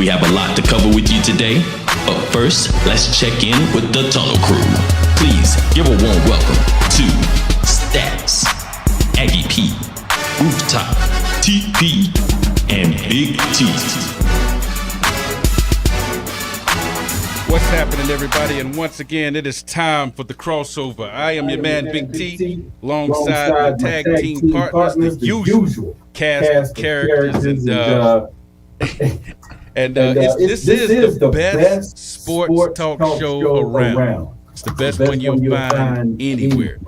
We have a lot to cover with you today, but first, let's check in with the Tunnel Crew. Please give a warm welcome to Stats, Aggie P, Rooftop, TP, and Big T. What's happening, everybody? And once again, it is time for the crossover. I am your man, Big T, alongside the tag team partners, the usual cast of characters, and this is the best sports talk show around. It's the best one you'll find anywhere.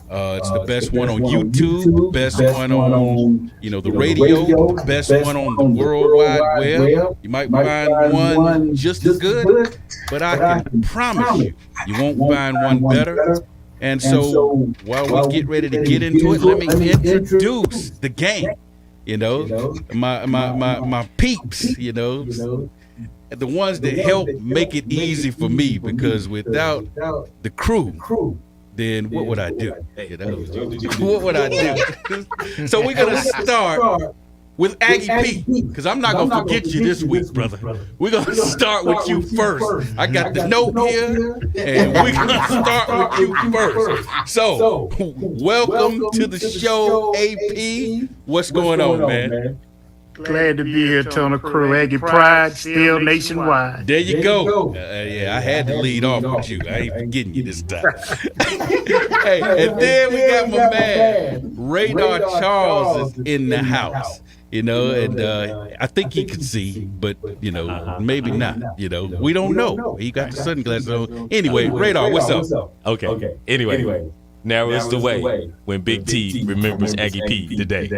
It's the best one on YouTube, best one on the radio, best one on the World Wide Web. You might find one just as good, but I can promise you won't find one better. And so while we get ready to get into it, let me introduce the gang. My peeps, the ones that help make it easy for me, because without the crew, then what would I do? What would I do? So we're going to start with Aggie P, because I'm not going to forget you this week, brother. We're going to start with you first. I got the note here, and we're going to start with you first. So, welcome to the show, AP. What's going on, man? Glad to be here, Tunnel Crew. Aggie Pride, still nationwide. There you go. I had to lead off with you. I ain't forgetting you this time. Hey, and then we got my man, Radar Charles, is in the house. And I think he could see, but maybe not. We don't know. He got the sunglasses on. Anyway, Radar, what's up? Okay. Anyway, now is the way when Big T remembers Aggie P today.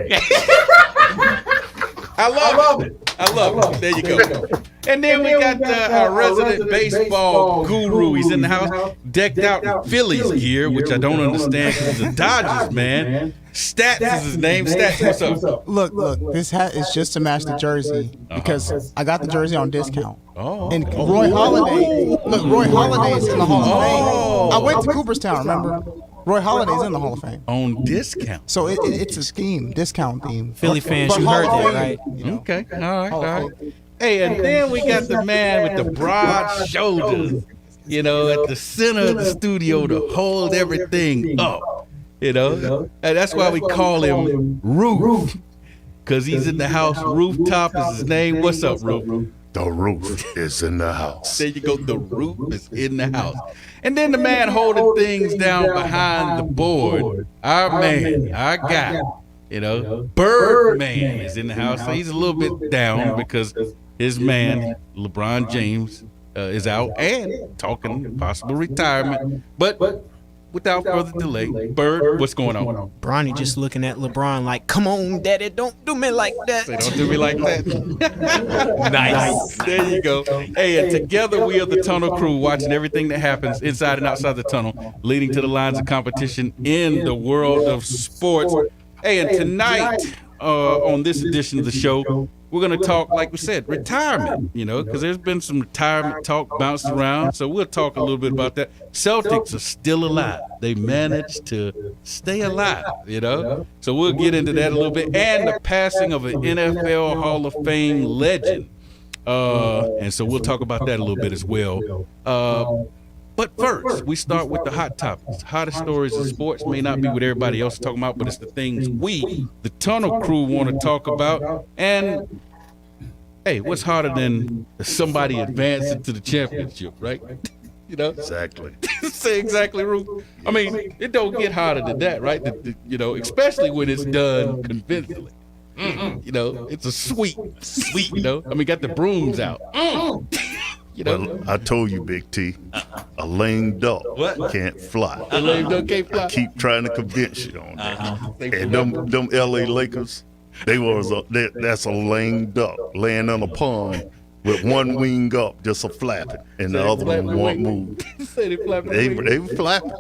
I love it. There you go. And then we got our resident baseball guru. He's in the house, decked out in Phillies gear, which I don't understand because he's a Dodgers man. Stats is his name. Stats, what's up? Look, this hat is just to match the jersey because I got the jersey on discount. Oh. And Roy Halladay's in the Hall of Fame. I went to Cooperstown, remember? Roy Halladay's in the Hall of Fame. On discount. So it's a scheme, discount theme. Philly fans, you heard that, right? Okay, all right. Hey, and then we got the man with the broad shoulders, at the center of the studio to hold everything up, And that's why we call him Roof, because he's in the house. Rooftop is his name. What's up, Roof? The roof is in the house. There you go. The roof is in the house. And then the man holding things down behind the board, our man, our guy, Birdman is in the house. So he's a little bit down because his man, LeBron James, is out and talking possible retirement. But without further delay, Bird, what's going on? Bronny just looking at LeBron like, come on, daddy, don't do me like that. Say, don't do me like that. Nice. There you go. Hey, and together we are the Tunnel Crew, watching everything that happens inside and outside the tunnel, leading to the lines of competition in the world of sports. Hey, and tonight on this edition of the show, we're going to talk, like we said, retirement, because there's been some retirement talk bounced around. So we'll talk a little bit about that. Celtics are still alive. They managed to stay alive, So we'll get into that a little bit. And the passing of an NFL Hall of Fame legend. And so we'll talk about that a little bit as well. But first, we start with the hot topics. Hottest stories in sports may not be what everybody else is talking about, but it's the things we, the Tunnel Crew, want to talk about. And, hey, what's harder than somebody advancing to the championship, right? Exactly. Say exactly, Ruth. I mean, it don't get harder than that, right? Especially when it's done convincingly. It's a sweet, I mean, got the brooms out. Well, I told you, Big T, a lame duck can't fly. A lame duck can't fly. I keep trying to convince you on that. And them L.A. Lakers, that's a lame duck laying on a pond with one wing up, just a flapping, and the other one won't move. They were flapping.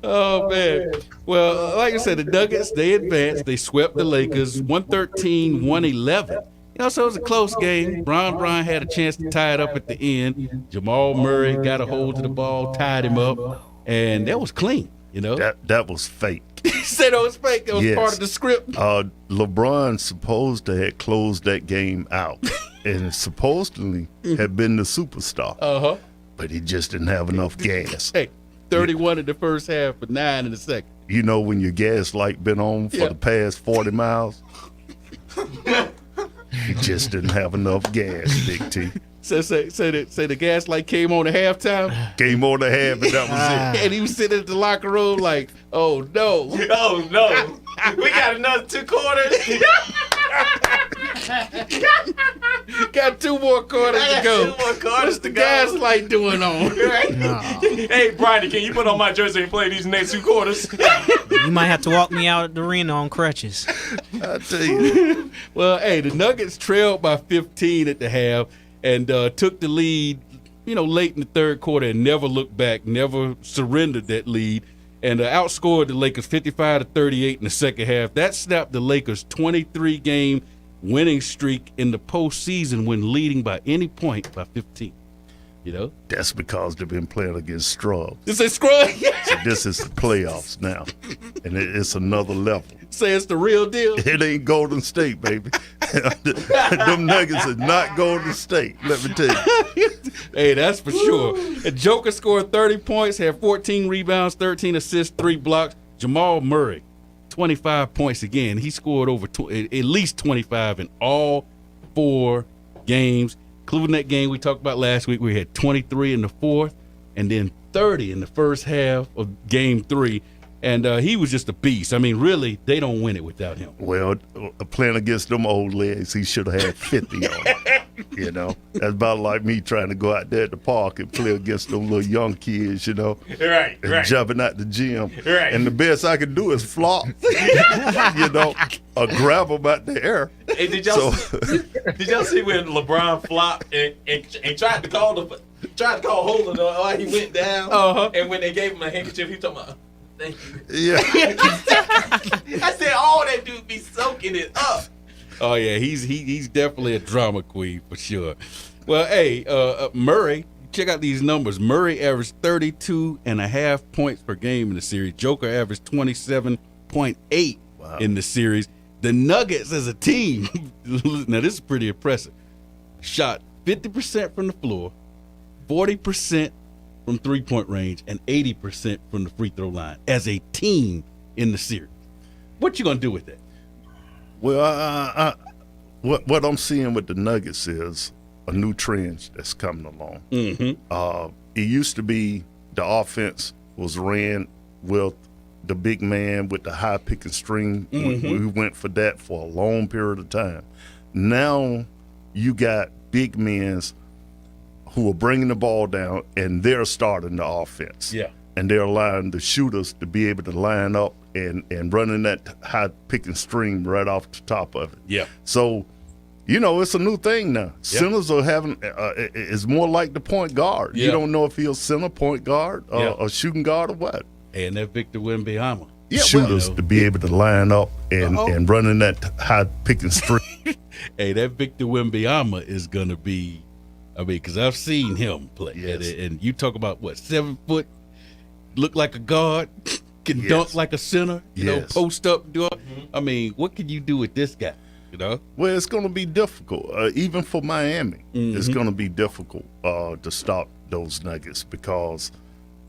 Oh, man. Well, like I said, the Nuggets, they advanced. They swept the Lakers 113-111. So it was a close game. Bron had a chance to tie it up at the end. Jamal Murray got a hold of the ball, tied him up, and that was clean, That was fake. He said it was fake. It was part of the script. LeBron supposed to have closed that game out. and supposedly had been the superstar. But he just didn't have enough gas. Hey, 31 in the first half, but 9 in the second. You know when your gas light been on for the past 40 miles? He just didn't have enough gas, Big T. Say the gas light came on at halftime. Came on the half, and that was it. And he was sitting at the locker room like, oh no. Oh no, we got another 2 quarters. Got 2 more quarters to go. 2 more quarters What's the gas light doing on? Hey, Bronny, can you put on my jersey and play these next 2 quarters? You might have to walk me out of the arena on crutches. I tell you. Well, hey, the Nuggets trailed by 15 at the half and took the lead, late in the third quarter and never looked back, never surrendered that lead, and outscored the Lakers 55-38 in the second half. That snapped the Lakers' 23-game winning streak in the postseason when leading by any point by 15. That's because they've been playing against scrubs. This is scrub. So this is the playoffs now, and it's another level. Say it's the real deal. It ain't Golden State, baby. Them Nuggets are not Golden State, let me tell you. Hey, that's for sure. And Joker scored 30 points, had 14 rebounds, 13 assists, 3 blocks. Jamal Murray, 25 points again. He scored over at least 25 in all 4 games, including that game we talked about last week. We had 23 in the fourth and then 30 in the first half of game 3. And he was just a beast. I mean, really, they don't win it without him. Well, playing against them old legs, he should have had 50 on him. That's about like me trying to go out there at the park and play against them little young kids, Right. and jumping out the gym. Right. And the best I can do is flop, or grab them out the air. Hey, did y'all see when LeBron flopped and tried to call Holden while he went down? And when they gave him a handkerchief, he was talking about, thank you. Yeah. I said, oh, that dude be soaking it up. Oh, yeah, he's definitely a drama queen for sure. Well, hey, Murray, check out these numbers. Murray averaged 32.5 points per game in the series. Joker averaged 27.8 in the series. The Nuggets as a team, now this is pretty impressive, shot 50% from the floor, 40% from three-point range, and 80% from the free throw line as a team in the series. What you going to do with that? Well, what I'm seeing with the Nuggets is a new trend that's coming along. Mm-hmm. It used to be the offense was ran with the big man with the high pick and string. We went for that for a long period of time. Now you got big men who are bringing the ball down, and they're starting the offense. Yeah. And they're allowing the shooters to be able to line up and running that high pick and string right off the top of it. Yeah. So, it's a new thing now. Centers are having it's more like the point guard. Yeah. You don't know if he's a center, point guard, or shooting guard or what. And that Victor Wembanyama. Shooters to be able to line up and running that high pick and string. Hey, that Victor Wembanyama is going to be, because I've seen him play. Yes. And you talk about, 7 foot, look like a guard, can dunk like a center, post up, do up. I mean, what can you do with this guy, Well, it's going to be difficult. Even for Miami, it's going to be difficult to stop those Nuggets because,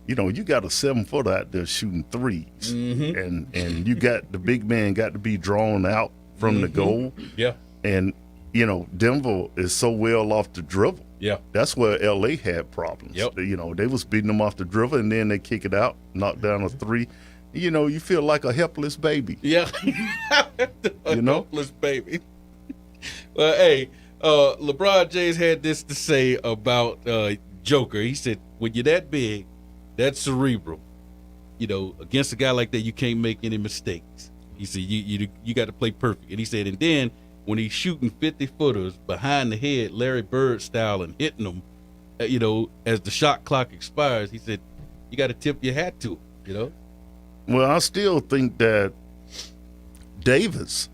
you got a 7-footer out there shooting threes. And you got the big man got to be drawn out from the goal. Yeah. And, Denver is so well off the dribble. Yeah. That's where L.A. had problems. Yep. They was beating them off the dribble, and then they kick it out, knock down a 3. You feel like a helpless baby. Yeah. Helpless baby. Well, hey, LeBron James had this to say about Joker. He said, when you're that big, that cerebral, against a guy like that, you can't make any mistakes. He said, you got to play perfect. And he said, and then when he's shooting 50-footers behind the head, Larry Bird style, and hitting them, as the shot clock expires, he said, you got to tip your hat to him, Well, I still think that Davis,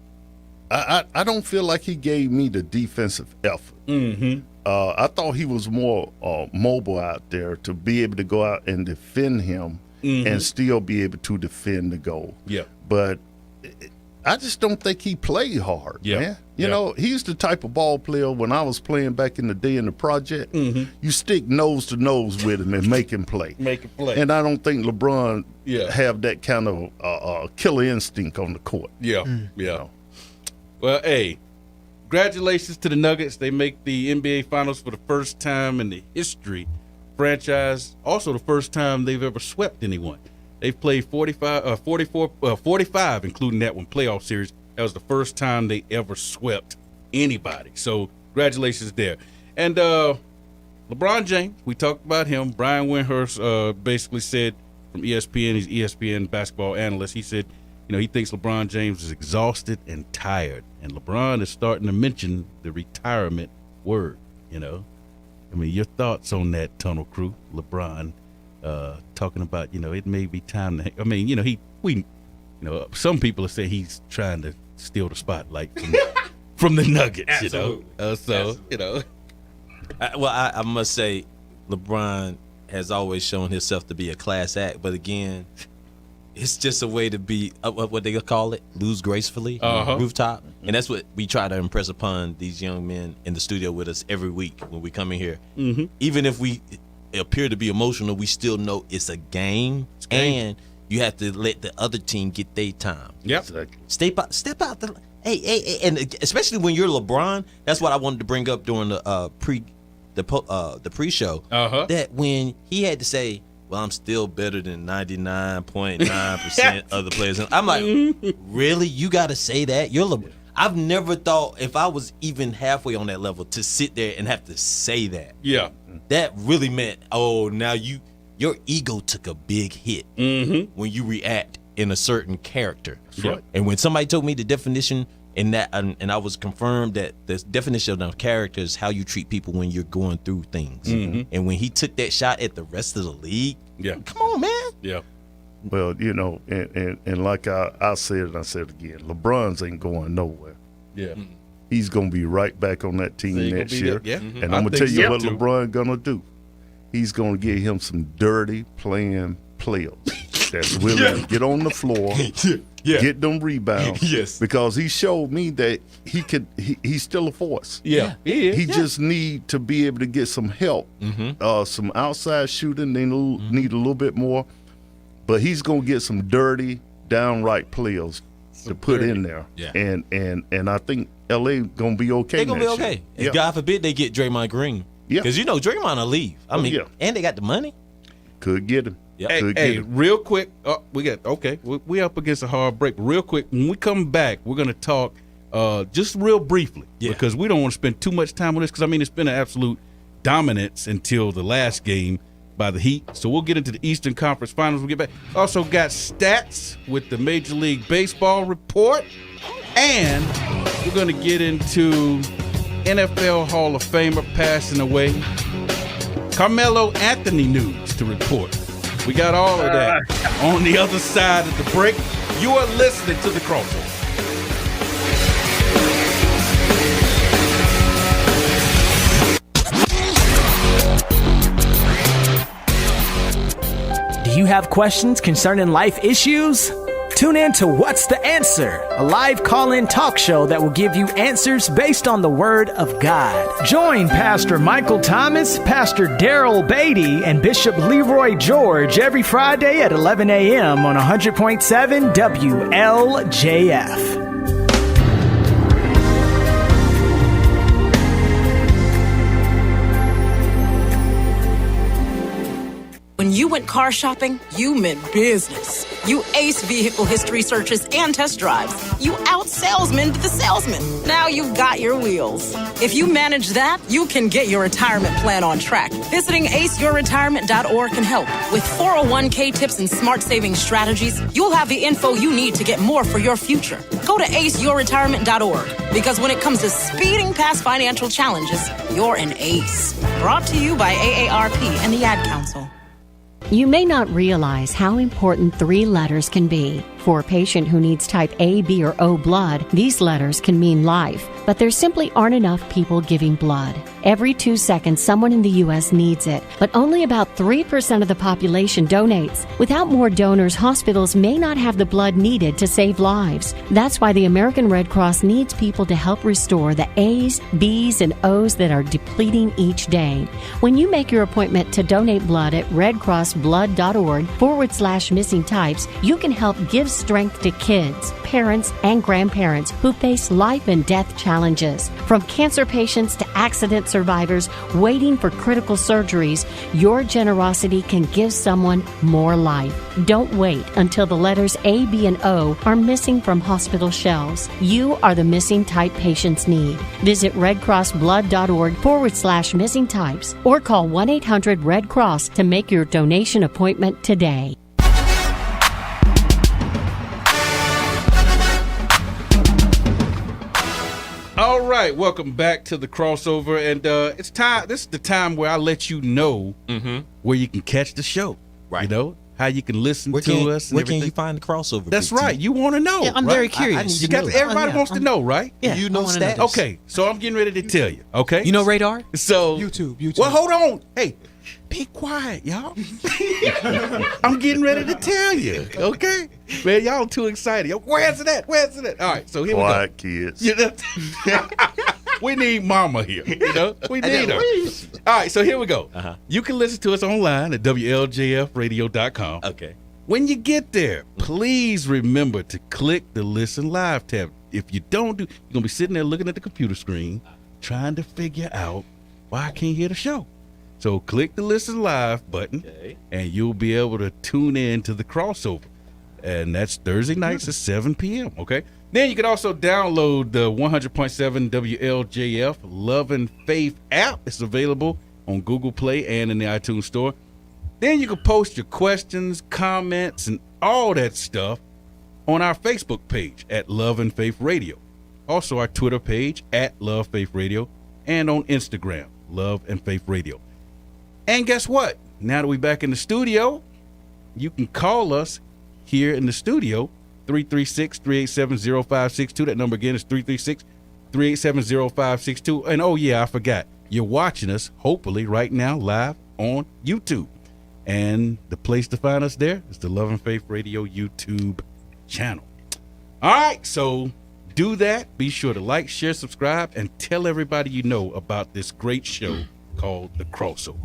I don't feel like he gave me the defensive effort. I thought he was more mobile out there to be able to go out and defend him and still be able to defend the goal. Yeah. But I just don't think he played hard, Yeah. man. You know, he's the type of ball player when I was playing back in the day in the project, you stick nose to nose with him and make him play. Make it play. And I don't think LeBron Yeah. have that kind of killer instinct on the court. Yeah. Well, hey, congratulations to the Nuggets. They make the NBA Finals for the first time in the history franchise. Also, the first time they've ever swept anyone. They've played 45, including that one playoff series. That was the first time they ever swept anybody. So, congratulations there. And LeBron James, we talked about him. Brian Windhorst basically said from ESPN, he's ESPN basketball analyst. He said, he thinks LeBron James is exhausted and tired. And LeBron is starting to mention the retirement word, your thoughts on that, Tunnel Crew, LeBron, talking about, it may be time to, some people say he's trying to steal the spotlight from the Nuggets, Absolutely. I must say, LeBron has always shown himself to be a class act, but again, it's just a way to be what they call it, lose gracefully, rooftop, and that's what we try to impress upon these young men in the studio with us every week when we come in here. Even if we appear to be emotional, we still know it's a game, and you have to let the other team get their time. Yep. Exactly. Step out. Hey, and especially when you're LeBron, that's what I wanted to bring up during the pre-show. That when he had to say, "Well, I'm still better than 99.9% of the players," and I'm like, really? You got to say that? I've never thought if I was even halfway on that level to sit there and have to say that. Yeah. That really meant, now your ego took a big hit when you react in a certain character. Right. And when somebody told me the definition in that, and I was confirmed that the definition of character is how you treat people when you're going through things. And when he took that shot at the rest of the league, come on, man. Yeah. Well, and like I said, and I said again, LeBron's ain't going nowhere. Yeah. He's going to be right back on that team next year. Yeah. And I'm going to tell you what LeBron going to do. He's going to get him some dirty playing players that's willing to get on the floor, get them rebounds. Yes. Because he showed me that he's still a force. Yeah. He just need to be able to get some help. Some outside shooting, they need a little bit more. But he's going to get some dirty, downright players to put in there. Yeah. And I think LA going to be okay. They're going to be next okay. year. And God forbid they get Draymond Green. Yeah. Because Draymond will leave. And they got the money. Could get him. Yep. Hey, real quick, we up against a hard break. Real quick, when we come back, we're going to talk just real briefly because we don't want to spend too much time on this because, it's been an absolute dominance until the last game by the Heat. So we'll get into the Eastern Conference Finals. We'll get back. Also got stats with the Major League Baseball report, and we're going to get into NFL Hall of Famer passing away, Carmelo Anthony news to report. We got all of that on the other side of the break. You are listening to The Crossover. Do you have questions concerning life issues? Tune in to What's the Answer, a live call-in talk show that will give you answers based on the Word of God. Join Pastor Michael Thomas, Pastor Daryl Beatty, and Bishop Leroy George every Friday at 11 a.m. on 100.7 WLJF. When you went car shopping, you meant business. You aced vehicle history searches and test drives. You out-salesmaned the salesman. Now you've got your wheels. If you manage that, you can get your retirement plan on track. Visiting aceyourretirement.org can help. With 401k tips and smart saving strategies, you'll have the info you need to get more for your future. Go to aceyourretirement.org because when it comes to speeding past financial challenges, you're an ace. Brought to you by AARP and the Ad Council. You may not realize how important 3 letters can be. For a patient who needs type A, B, or O blood, these letters can mean life, but there simply aren't enough people giving blood. Every 2 seconds, someone in the U.S. needs it, but only about 3% of the population donates. Without more donors, hospitals may not have the blood needed to save lives. That's why the American Red Cross needs people to help restore the A's, B's, and O's that are depleting each day. When you make your appointment to donate blood at redcrossblood.org/missing types, you can help give strength to kids, parents, and grandparents who face life and death challenges. From cancer patients to accident survivors waiting for critical surgeries, your generosity can give someone more life. Don't wait until the letters A, B, and O are missing from hospital shelves. You are the missing type patients need. Visit redcrossblood.org/missing types or call 1-800-RED-CROSS to make your donation appointment today. All right, welcome back to the crossover, and it's time. This is the time where I let you know where you can catch the show. Right. You know how you can listen to us. And Where everything. can you find the crossover? That's Big T? right. You want to know? Yeah, I'm right? very curious. You got everybody wants to know, right? Yeah, You know I wanna know stats. this. Okay, so I'm getting ready to tell you. Okay. You know radar? So YouTube. Well, hold on. Hey, be quiet, y'all. I'm getting ready to tell you. Okay, man, y'all too excited. Yo, where's it at? Where's it at? All right, so here Quiet kids. we go. We need Mama here. You know, we need her. All right, so here we go. You can listen to us online at WLJFradio.com. Okay. When you get there, please remember to click the Listen Live tab. If you don't you're going to be sitting there looking at the computer screen, trying to figure out why I can't hear the show. So click the Listen Live button, and you'll be able to tune in to the crossover. And that's Thursday nights at 7 p.m., okay? Then you can also download the 100.7 WLJF Love and Faith app. It's available on Google Play and in the iTunes Store. Then you can post your questions, comments, and all that stuff on our Facebook page at Love and Faith Radio. Also our Twitter page at Love Faith Radio, and on Instagram, Love and Faith Radio. And guess what? Now that we're back in the studio, you can call us here in the studio, 336-387-0562. That number again is 336-387-0562. And oh yeah, I forgot. You're watching us, hopefully, right now, live on YouTube. And the place to find us there is the Love and Faith Radio YouTube channel. All right, so do that. Be sure to like, share, subscribe, and tell everybody you know about this great show called The Crossover.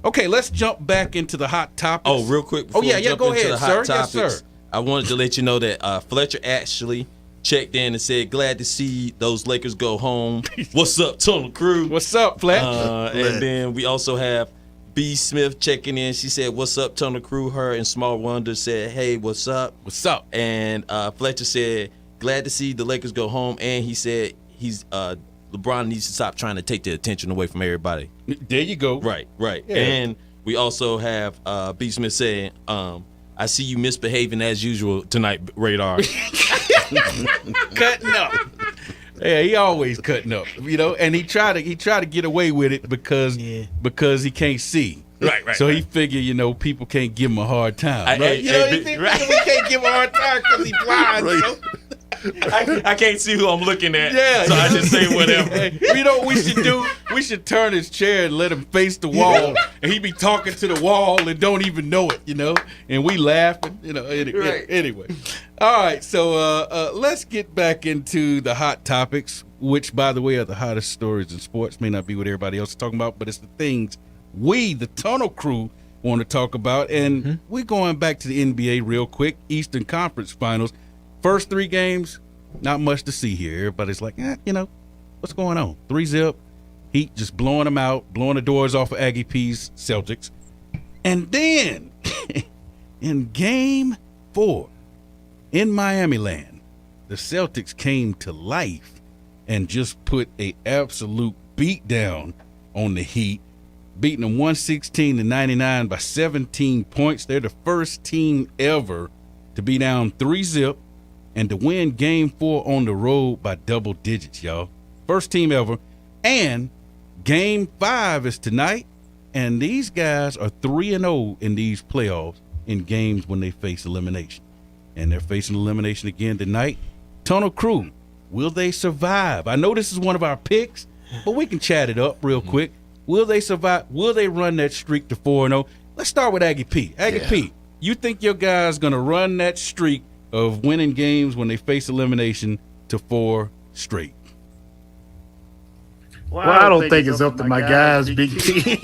Okay, let's jump back into the hot topics. Oh, real quick. Oh, before yeah, we yeah, jump go into ahead, the hot sir. topics, Yes, sir. I wanted to let you know that Fletcher actually checked in and said, glad to see those Lakers go home. What's up, Tunnel Crew? What's up, Fletch? And then we also have B. Smith checking in. She said, what's up, Tunnel Crew? Her and Small Wonder said, hey, what's up? What's up? And Fletcher said, glad to see the Lakers go home. And he said LeBron needs to stop trying to take the attention away from everybody. There you go. Right. Yeah. And we also have B. Smith saying, I see you misbehaving as usual tonight, Radar. Cutting up. Yeah, he always cutting up, you know, and he tried to get away with it because he can't see. Right. So he figured, you know, people can't give him a hard time. Right? We can't give him a hard time because he's blind. Right. You know? I can't see who I'm looking at. Yeah, so I just say whatever. Hey, you know what we should do? We should turn his chair and let him face the wall, and he be talking to the wall and don't even know it, you know. And we laughing, you know. Anyway, all right. So let's get back into the hot topics, which, by the way, are the hottest stories in sports. May not be what everybody else is talking about, but it's the things we, the Tunnel Crew, want to talk about. And we're going back to the NBA real quick. Eastern Conference Finals. First 3 games, not much to see here. Everybody's like, you know, what's going on? 3-0, Heat just blowing them out, blowing the doors off of Aggie P's Celtics. And then, in Game 4, in Miami land, the Celtics came to life and just put a absolute beat down on the Heat, beating them 116-99 by 17 points. They're the first team ever to be down 3-0. And to win Game 4 on the road by double digits, y'all. First team ever. And Game 5 is tonight. And these guys are 3-0 in these playoffs in games when they face elimination. and they're facing elimination again tonight. Tunnel Crew, will they survive? I know this is one of our picks, but we can chat it up real quick. Will they survive? Will they run that streak to 4-0? Let's start with Aggie P. Aggie P, you think your guys going to run that streak of winning games when they face elimination to 4 straight? Well, I don't think it's up to my guys, Big T.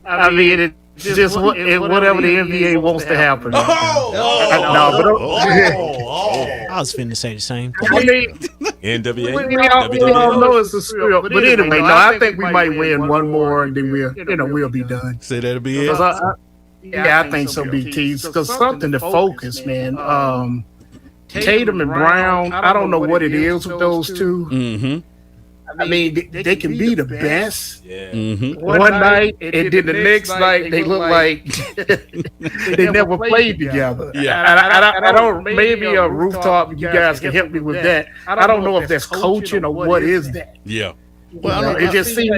I mean, it's just whatever the NBA wants to happen. I was finna say the same thing. I mean, NWA. we all know it's a script, but anyway, no, I think we might win one more, and then we'll be done. Say that'll be it. I think so, Big T. Because something to focus, man. Tatum and Brown, I don't know what it is with those two. Mm-hmm. I mean, they can be the best Mm-hmm. one night, and then the next night they look like they never played together. Yeah. I don't. Maybe a Rooftop. You guys can help me with that. I don't know if that's coaching or what is that. Yeah. Well, it just seems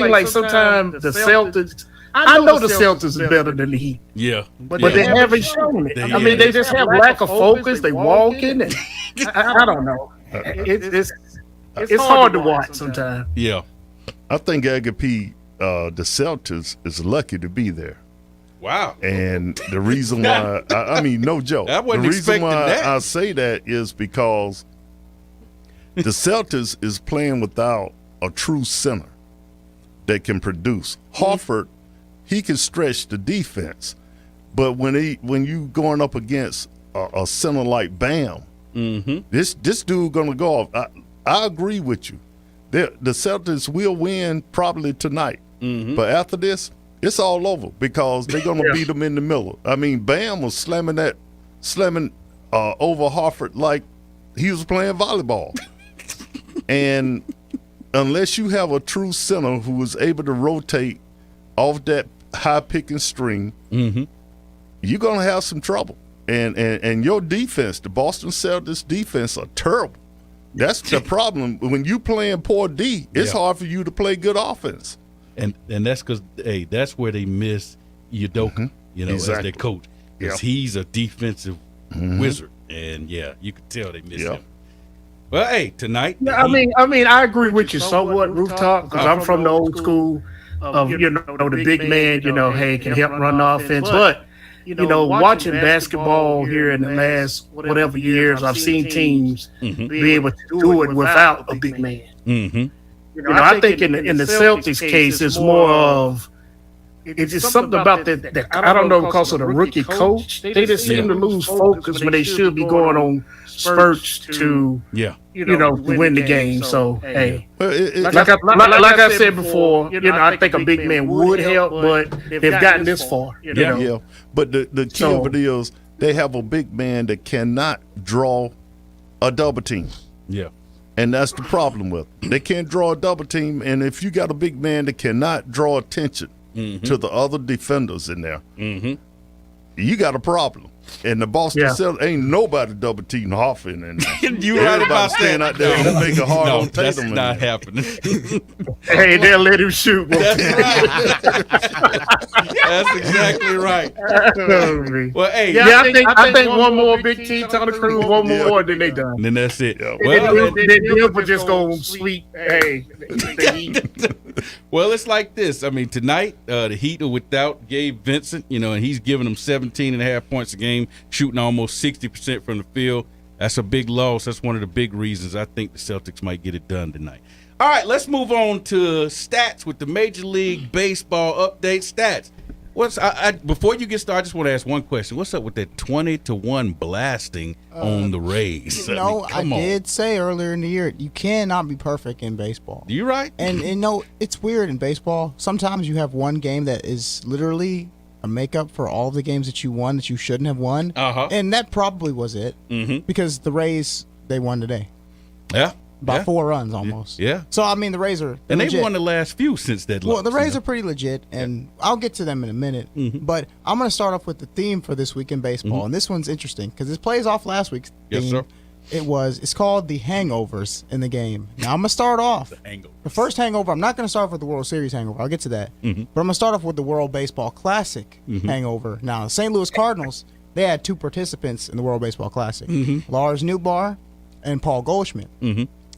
like sometimes the Celtics. I know the Celtics is better than the Heat. Yeah. But they haven't shown it. I mean, they just have lack of focus. They walking, and I don't know. It's hard to watch sometimes. Yeah. I think Aggie P, the Celtics is lucky to be there. Wow. And the reason why, I mean, no joke. I wasn't the reason expecting why that. I say that is because the Celtics is playing without a true center that can produce. Horford, he can stretch the defense, but when you going up against a center like Bam, this dude gonna go off. I agree with you. The Celtics will win probably tonight, but after this, it's all over because they're gonna beat them in the middle. I mean, Bam was slamming over Horford like he was playing volleyball, and unless you have a true center who is able to rotate off that high picking string, you're gonna have some trouble. And your defense, the Boston Celtics defense, are terrible. That's the problem. When you playing poor D, it's hard for you to play good offense. And that's because that's where they miss Udoka, as their coach, because he's a defensive wizard, and you could tell they miss him. Well, hey, tonight. I mean, I agree with you somewhat, Rooftop, because I'm from the old school of the big man, can help run the offense. But watching basketball here in the last whatever years, I've seen teams be able to do it without a big man. I think in the Celtics case, it's more of it's just something about that I don't know because of the rookie coach. They just seem to lose focus when they should be going on spurts to win the game. So hey, like I said before, I think a big man would help, but they've gotten this far. But the key of it is they have a big man that cannot draw a double team. Yeah. And that's the problem with them. They can't draw a double team, and if you got a big man that cannot draw attention to the other defenders in there, you got a problem. And the Boston Celtics ain't nobody double teaming Hoffman, and you right about staying out there and make it hard on Tatum. That's not happening. Hey, they'll let him shoot. That's exactly right. Well, hey, I think one more Big T, Tunnel Crew, one more, then they done. And then that's it. Well, they'll just go sweet. Hey. Well, it's like this. I mean, tonight the Heat are without Gabe Vincent, and he's giving them 17.5 points a game, shooting almost 60% from the field. That's a big loss. That's one of the big reasons I think the Celtics might get it done tonight. All right, let's move on to stats with the Major League Baseball update stats. Before you get started, I just want to ask one question. What's up with that 20-1 blasting on the Rays? I did say earlier in the year, you cannot be perfect in baseball. You right? And it's weird in baseball. Sometimes you have one game that is literally a makeup for all of the games that you won that you shouldn't have won. And that probably was it. Because the Rays, they won today. Yeah. By 4 runs almost. Yeah. So, I mean, the Rays are and legit. they've won the last few since that loss. Well, the Rays are pretty legit, and I'll get to them in a minute. But I'm going to start off with the theme for this week in baseball. And this one's interesting because this plays off last week's theme. Yes, sir. It's called the hangovers in the game. Now I'm gonna start off. The first hangover. I'm not gonna start off with the World Series hangover. I'll get to that. But I'm gonna start off with the World Baseball Classic hangover. Now the St. Louis Cardinals, they had 2 participants in the World Baseball Classic: Lars Nootbaar and Paul Goldschmidt.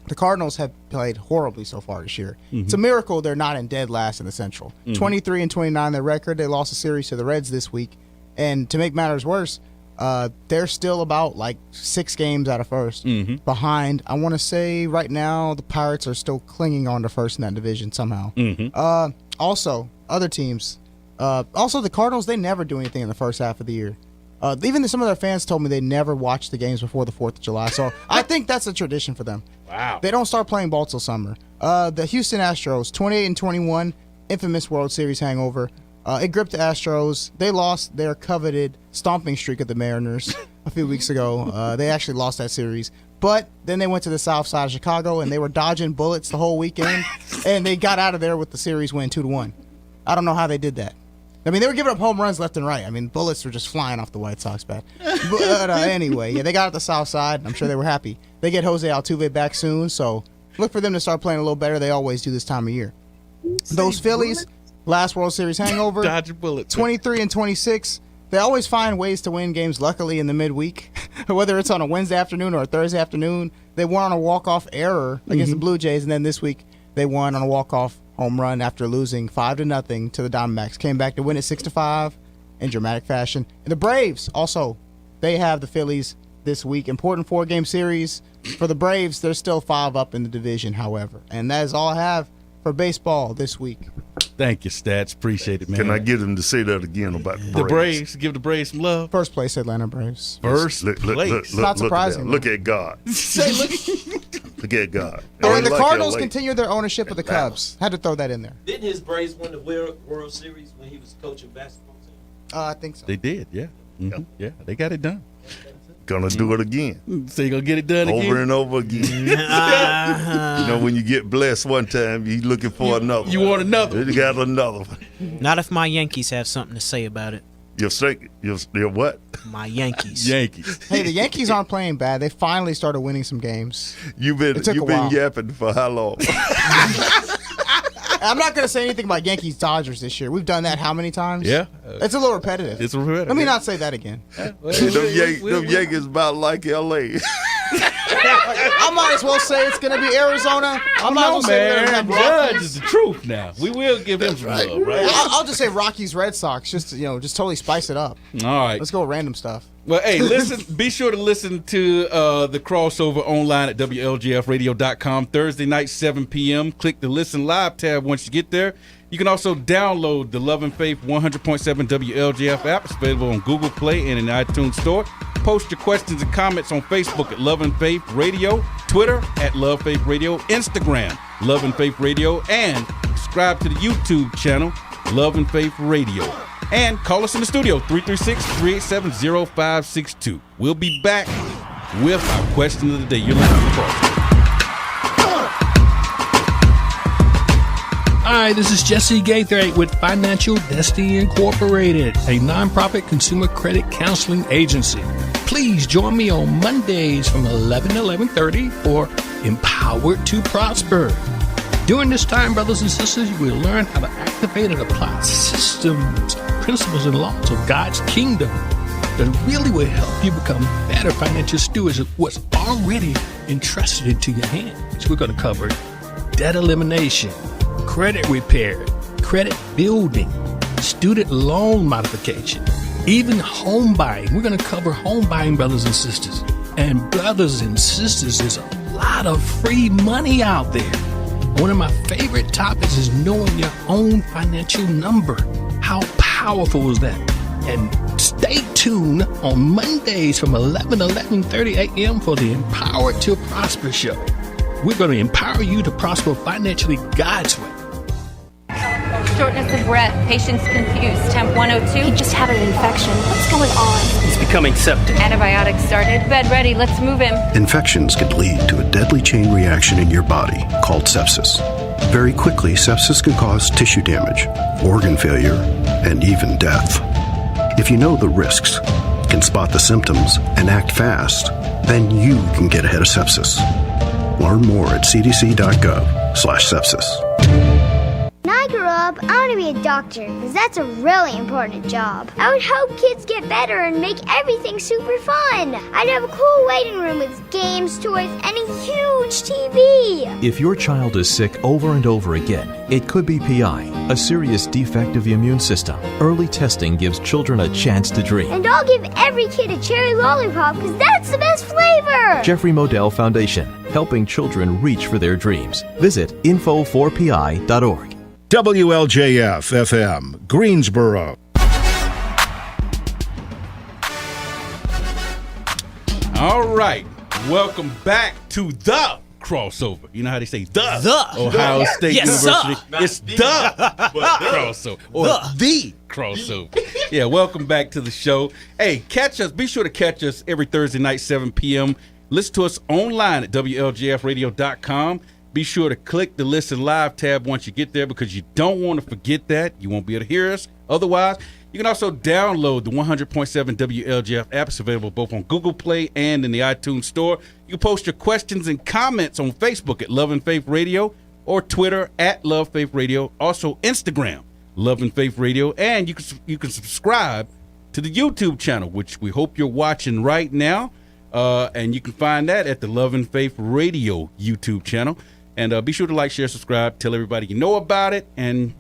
The Cardinals have played horribly so far this year. It's a miracle they're not in dead last in the Central. 23-29 their record. They lost a series to the Reds this week, and to make matters worse, they're still about like 6 games out of first behind. I want to say right now the Pirates are still clinging on to first in that division somehow. Also, other teams. Also, the Cardinals, they never do anything in the first half of the year. Even some of their fans told me they never watch the games before the 4th of July. So I think that's a tradition for them. Wow. They don't start playing ball till summer. The Houston Astros, 28-21, infamous World Series hangover. It gripped the Astros. They lost their coveted stomping streak of the Mariners a few weeks ago. They actually lost that series. But then they went to the south side of Chicago, and they were dodging bullets the whole weekend, and they got out of there with the series win 2-1. I don't know how they did that. I mean, they were giving up home runs left and right. I mean, bullets were just flying off the White Sox bat. But anyway, yeah, they got out the south side. I'm sure they were happy. They get Jose Altuve back soon, so look for them to start playing a little better. They always do this time of year. Those Phillies, last World Series hangover, dodging bullets. 23-26. They always find ways to win games, luckily, in the midweek. Whether it's on a Wednesday afternoon or a Thursday afternoon, they won on a walk-off error against the Blue Jays, and then this week they won on a walk-off home run after losing 5-0 to the Diamondbacks. Came back to win it 6-5 in dramatic fashion. And the Braves also, they have the Phillies this week. Important 4-game series for the Braves. They're still 5 up in the division, however. And that is all I have for baseball this week. Thank you, Stats. Appreciate it, man. Can I get him to say that again about the Braves? The Braves. Give the Braves some love. First place, Atlanta Braves. First place. Not surprising. Look at God. Look at God. And the Cardinals continue their ownership of the Cubs. Had to throw that in there. Didn't his Braves win the World Series when he was coaching basketball team? I think so. They did, yeah. Yeah, they got it done. Gonna do it again. So you gonna get it done again? Over and over again. You know, when you get blessed one time, you're looking for another. You want another. You got another one. Not if my Yankees have something to say about it. Your what? My Yankees. Yankees. Hey, the Yankees aren't playing bad. They finally started winning some games. You've been yapping for how long? I'm not going to say anything about Yankees-Dodgers this year. We've done that how many times? Yeah. It's a little repetitive. It's repetitive. Let me not say that again. Them Yankees about like L.A. I might as well say it's going to be Arizona. I might as well say Aaron Judge is the truth now. We will give him some love, right? I'll just say Rockies, Red Sox, just totally spice it up. All right. Let's go with random stuff. Well, hey, listen. Be sure to listen to the crossover online at WLGFradio.com Thursday night, 7 p.m. Click the Listen Live tab once you get there. You can also download the Love and Faith 100.7 WLGF app. It's available on Google Play and in the iTunes Store. Post your questions and comments on Facebook at Love and Faith Radio, Twitter at Love Faith Radio, Instagram Love and Faith Radio, and subscribe to the YouTube channel Love and Faith Radio. And call us in the studio, 336-387-0562. We'll be back with our question of the day. You're listening to Crossover. Hi, this is Jesse Gaithright with Financial Destiny Incorporated, a nonprofit consumer credit counseling agency. Please join me on Mondays from 11 to 11:30 for Empowered to Prosper. During this time, brothers and sisters, you will learn how to activate and apply systems, principles, and laws of God's kingdom that really will help you become better financial stewards of what's already entrusted into your hands. We're going to cover debt elimination, credit repair, credit building, student loan modification, even home buying. We're going to cover home buying, brothers and sisters. And brothers and sisters, there's a lot of free money out there. One of my favorite topics is knowing your own financial number. How powerful is that? And stay tuned on Mondays from 11 to 11:30 a.m. for the Empowered to Prosper show. We're going to empower you to prosper financially God's way. Shortness of breath, patient's confused, temp 102. He just had an infection. What's going on? He's becoming septic. Antibiotics started. Bed ready. Let's move him. Infections can lead to a deadly chain reaction in your body called sepsis. Very quickly, sepsis can cause tissue damage, organ failure, and even death. If you know the risks, can spot the symptoms and act fast, then you can get ahead of sepsis. Learn more at cdc.gov/sepsis. When I grow up, I want to be a doctor because that's a really important job. I would help kids get better and make everything super fun. I'd have a cool waiting room with games, toys, and a huge TV. If your child is sick over and over again, it could be PI, a serious defect of the immune system. Early testing gives children a chance to dream. And I'll give every kid a cherry lollipop because that's the best flavor. Jeffrey Modell Foundation, helping children reach for their dreams. Visit info4pi.org. WLJF FM, Greensboro. All right. Welcome back to the crossover. You know how they say the Ohio State University? It's the crossover. Or the crossover. Yeah, welcome back to the show. Hey, catch us. Be sure to catch us every Thursday night, 7 p.m. Listen to us online at WLJFradio.com. Be sure to click the Listen Live tab once you get there because you don't want to forget that. You won't be able to hear us otherwise. You can also download the 100.7 WLJF app. It's available both on Google Play and in the iTunes Store. You can post your questions and comments on Facebook at Love and Faith Radio or Twitter at Love Faith Radio. Also Instagram, Love and Faith Radio. And you can subscribe to the YouTube channel, which we hope you're watching right now. And you can find that at the Love and Faith Radio YouTube channel. And be sure to like, share, subscribe, tell everybody you know about it. And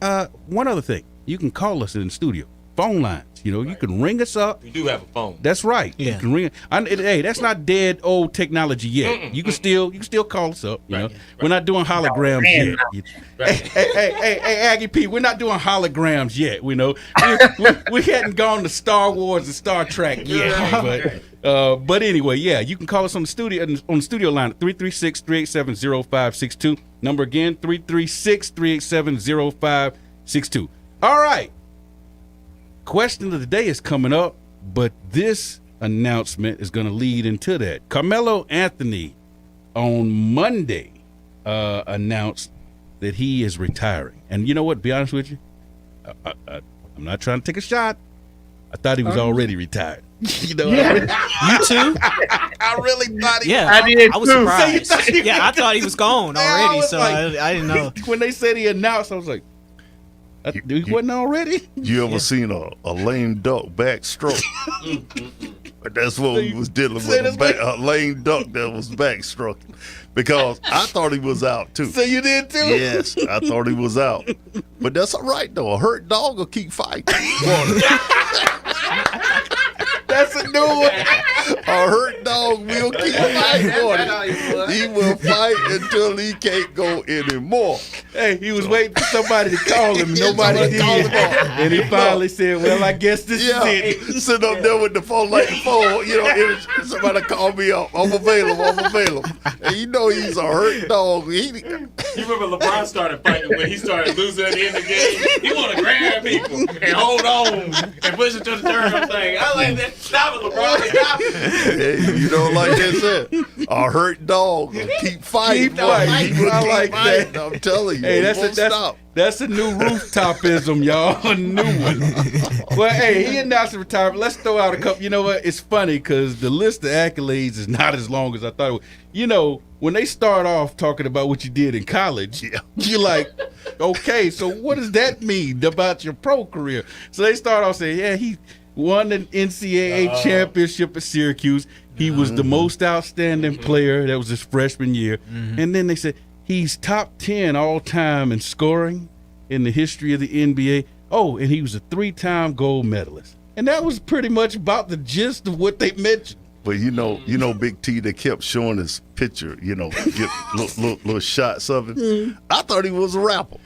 one other thing, you can call us in the studio. Phone lines, you can ring us up. We do have a phone. That's right. Yeah. You can ring. Hey, that's not dead old technology yet. You can still call us up. Right. We're not doing holograms yet. Right. Hey, Aggie P, we're not doing holograms yet. We hadn't gone to Star Wars and Star Trek yet. But anyway, yeah, you can call us on the studio line at 336-387-0562. Number again, 336-387-0562. All right. Question of the day is coming up, but this announcement is going to lead into that. Carmelo Anthony on Monday announced that he is retiring. And you know what? Be honest with you, I'm not trying to take a shot. I thought he was already retired. You too? I really thought he was. I was surprised. I thought he was gone already, so I didn't know. When they said he announced, I was like, he wasn't already? You ever seen a lame duck backstroke? That's what we was dealing with, a lame duck that was backstroking. Because I thought he was out, too. So you did, too? Yes, I thought he was out. But that's all right, though. A hurt dog will keep fighting. That's a new one. A hurt dog will keep fighting. He will fight until he can't go anymore. Hey, he was waiting for somebody to call him. Nobody did. And he finally said, well, I guess this is it. Sitting up there with the phone like the phone, somebody call me up. I'm available. And he's a hurt dog. You remember LeBron started fighting when he started losing at the end of the game? He want to grab people and hold on and push it to the turn thing. I like that. Stop it, LeBron. Stop it. Hey, like they said, a hurt dog will keep fighting. I like that. I'm telling you. Hey, that's a new rooftop-ism, y'all. A new one. Well, hey, he announced his retirement. Let's throw out a couple. You know what? It's funny because the list of accolades is not as long as I thought it was. When they start off talking about what you did in college, you're like, okay, so what does that mean about your pro career? So they start off saying, yeah, he won an NCAA championship at Syracuse. He was the most outstanding player. That was his freshman year. And then they said he's top 10 all time in scoring in the history of the NBA. Oh, and he was a 3-time gold medalist. And that was pretty much about the gist of what they mentioned. But Big T, they kept showing his picture, get little shots of him. I thought he was a rapper.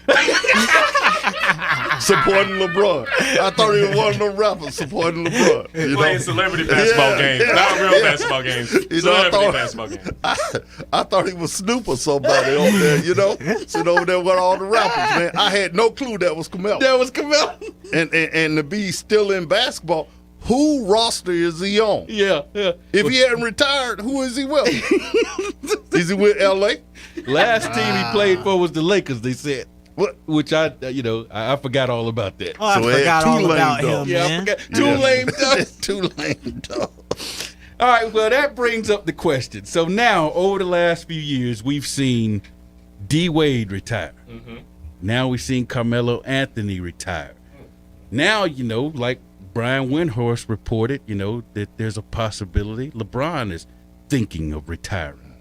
Supporting LeBron. I thought he was one of them rappers supporting LeBron. Playing celebrity basketball games, not real basketball games. Celebrity basketball games. I thought he was Snoop or somebody over there, sitting over there with all the rappers, man. I had no clue that was Carmelo. That was Carmelo. And to be still in basketball, who roster is he on? Yeah. If he hadn't retired, who is he with? Is he with L.A.? Last team he played for was the Lakers, they said. Which I forgot all about that. Oh, I forgot all about him, Yeah, man. I forgot. Two lame ducks. Two lame ducks. All right, well, that brings up the question. So now, over the last few years, we've seen D. Wade retire. Now we've seen Carmelo Anthony retire. Now, like Brian Windhorst reported, that there's a possibility LeBron is thinking of retiring,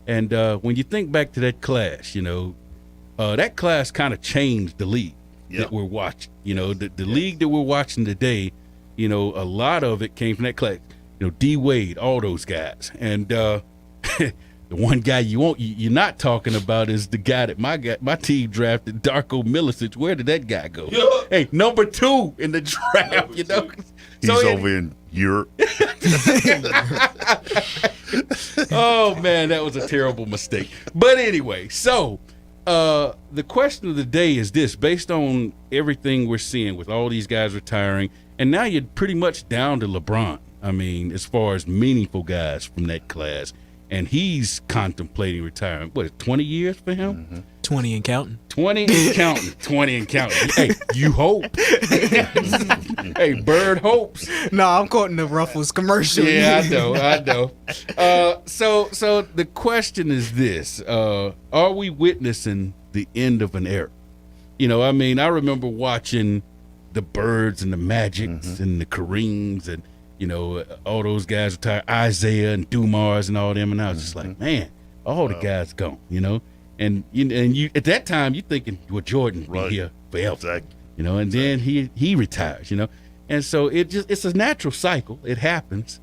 And when you think back to that class, that class kind of changed the league that we're watching. The league that we're watching today, a lot of it came from that class. D. Wade, all those guys. And the one guy you're not talking about is the guy that my team drafted, Darko Milicic. Where did that guy go? Hey, number 2 in the draft, He's over in Europe. Oh, man, that was a terrible mistake. But anyway, so the question of the day is this. Based on everything we're seeing with all these guys retiring, and now you're pretty much down to LeBron. I mean, as far as meaningful guys from that class. And he's contemplating retiring. What, 20 years for him? 20 and counting. 20 and counting. 20 and counting. Hey, you hope. Hey, Bird hopes. No, I'm quoting the Ruffles commercial. Yeah, I know. So the question is this. Are we witnessing the end of an era? I remember watching the Birds and the Magics and the Kareems and all those guys retired, Isaiah and Dumars and all them, and I was just like, man, all the guys gone, and you at that time you thinking, well, Jordan will be here forever, and then he retires, and so it's a natural cycle, it happens,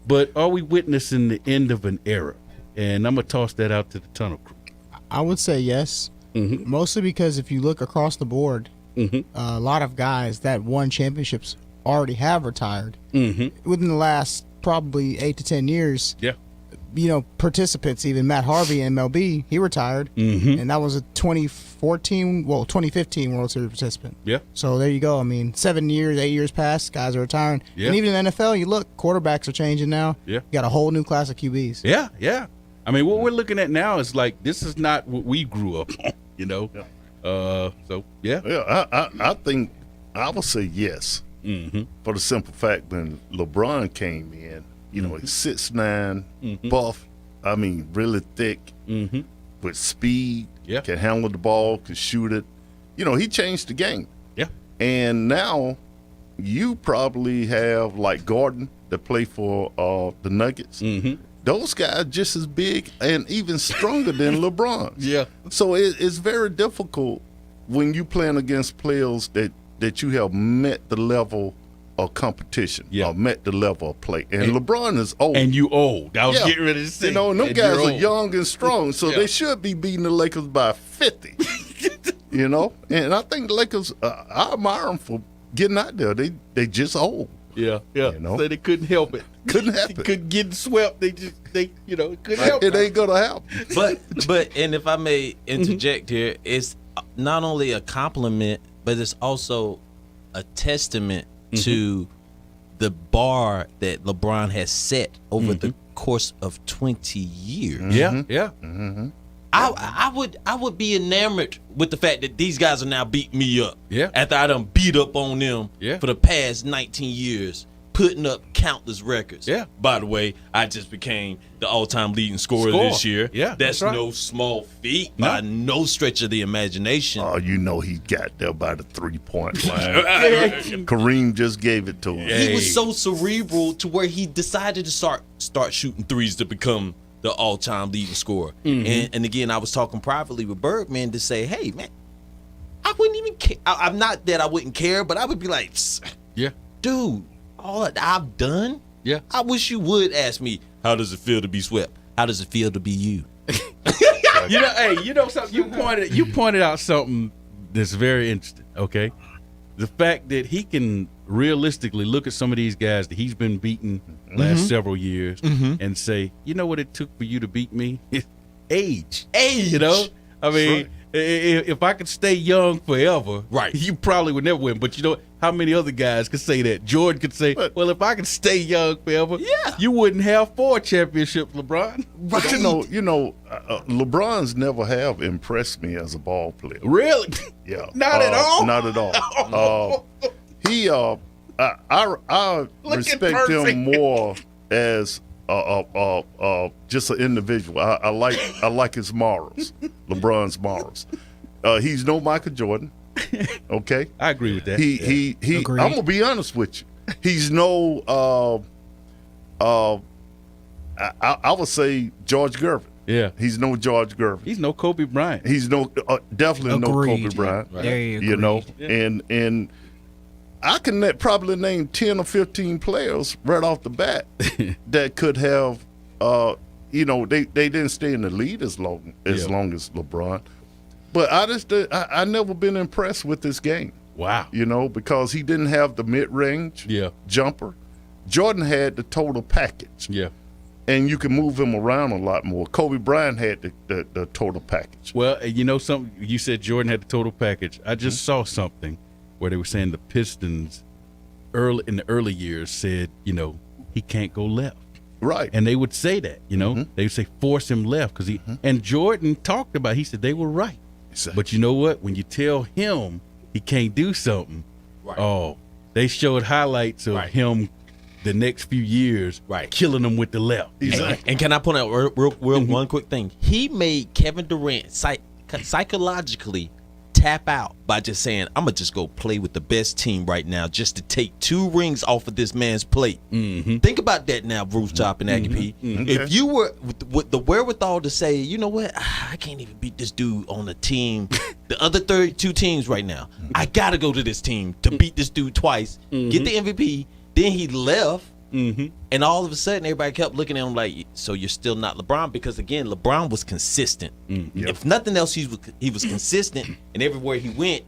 but are we witnessing the end of an era? And I'm gonna toss that out to the Tunnel Crew. I would say yes, mostly because if you look across the board, a lot of guys that won championships already have retired within the last probably 8 to 10 years. Participants, even Matt Harvey in MLB, he retired, and that was a 2015 World Series participant. So there you go. I mean, 7 years, 8 years passed, guys are retiring. And even in the NFL, you look, quarterbacks are changing now. You got a whole new class of QBs. Yeah. I mean, what we're looking at now is like, this is not what we grew up on, So I think I would say yes. For the simple fact, when LeBron came in, he's 6'9", buff, I mean, really thick, with speed, can handle the ball, can shoot it. He changed the game. And now you probably have like Gordon that play for the Nuggets. Those guys just as big and even stronger than LeBron. So it's very difficult when you playing against players that you have met the level of competition or met the level of play. And LeBron is old. And you old. I was getting ready to say. Them guys are young and strong, so they should be beating the Lakers by 50. And I think the Lakers, I admire them for getting out there. They just old. So they couldn't help it. Couldn't help it. Couldn't get swept. They couldn't help it. It ain't gonna happen. But and if I may interject here, it's not only a compliment, but it's also a testament to the bar that LeBron has set over the course of 20 years. I would be enamored with the fact that these guys are now beating me up. After I done beat up on them for the past 19 years, putting up countless records. By the way, I just became the all-time leading scorer this year. That's right. No small feat by no stretch of the imagination. Oh, he got there by the 3-point line. Kareem just gave it to him. He was so cerebral to where he decided to start shooting threes to become the all-time leading scorer. And again, I was talking privately with Bergman to say, hey, man, I wouldn't even care. I'm not that I wouldn't care, but I would be like, dude, all that I've done, I wish you would ask me, how does it feel to be swept? How does it feel to be you? Something you pointed out something that's very interesting, okay? The fact that he can realistically look at some of these guys that he's been beating last several years and say, you know what it took for you to beat me? Age. I mean, if I could stay young forever, you probably would never win. But how many other guys could say that? Jordan could say, well, if I could stay young forever, you wouldn't have 4 championships, LeBron. But LeBron's never have impressed me as a ball player. Really? Yeah. Not at all? Not at all. I respect him more as just an individual. I like his morals, LeBron's morals. He's no Michael Jordan. Okay, I agree with that. He I'm gonna be honest with you. He's no I would say George Gervin. Yeah, he's no George Gervin. He's no Kobe Bryant. He's no definitely no Kobe Bryant. Right. You know, and I can probably name 10 or 15 players right off the bat that could have they didn't stay in the lead as long as LeBron. But I never been impressed with this game. Wow. You know, because he didn't have the mid-range jumper. Jordan had the total package. Yeah. And you can move him around a lot more. Kobe Bryant had the total package. Well, you know something, you said Jordan had the total package. I just saw something where they were saying the Pistons in the early years said, he can't go left. Right. And they would say that, they would say force him left because and Jordan talked about, he said they were right. Exactly. But you know what? When you tell him he can't do something, they showed highlights of him the next few years killing him with the left. Exactly. And can I point out real one quick thing? He made Kevin Durant psychologically tap out by just saying, I'm going to just go play with the best team right now just to take 2 rings off of this man's plate. Mm-hmm. Think about that now, Rooftop and Aggie P. Mm-hmm. If you were with the wherewithal to say, you know what, I can't even beat this dude on the team, the other 32 teams right now. I got to go to this team to beat this dude twice, get the MVP. Then he left, and all of a sudden everybody kept looking at him like, so you're still not LeBron? Because again, LeBron was consistent. If nothing else, he was consistent, and everywhere he went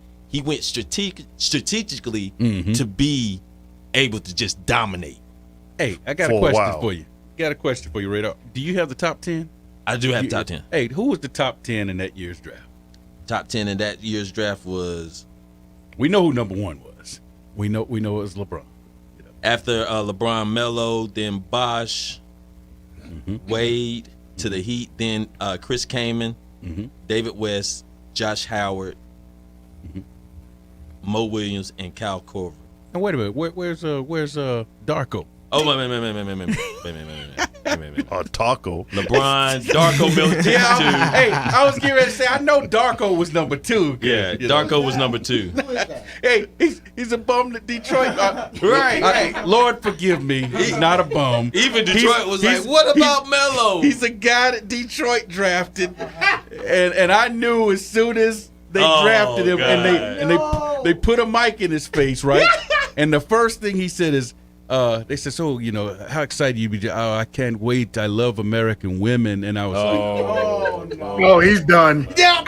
strategically to be able to just dominate. Hey, I got a question for you. Radar. Do you have the top 10? I do have the top 10. Hey, who was the top 10 in that year's draft? Top 10 in that year's draft was. We know who number 1 was. We know it was LeBron. After LeBron, Melo, then Bosh, Wade to the Heat, then Chris Kaman, David West, Josh Howard, Mo Williams, and Kyle Korver. And wait a minute, where's Darko? Oh, wait. Taco. LeBron, Darko Milton. Yeah, hey, I was getting ready to say, I know Darko was number 2. Yeah, Darko was number 2. Hey, he's a bum to Detroit. Right. Lord forgive me, he's not a bum. Even Detroit was like, what about Melo? He's a guy that Detroit drafted, and I knew as soon as they drafted him, God. and they put a mic in his face, right? And the first thing he said is, they said, so, how excited you be? Oh, I can't wait. I love American women. And I was like, no, he's done. Yeah,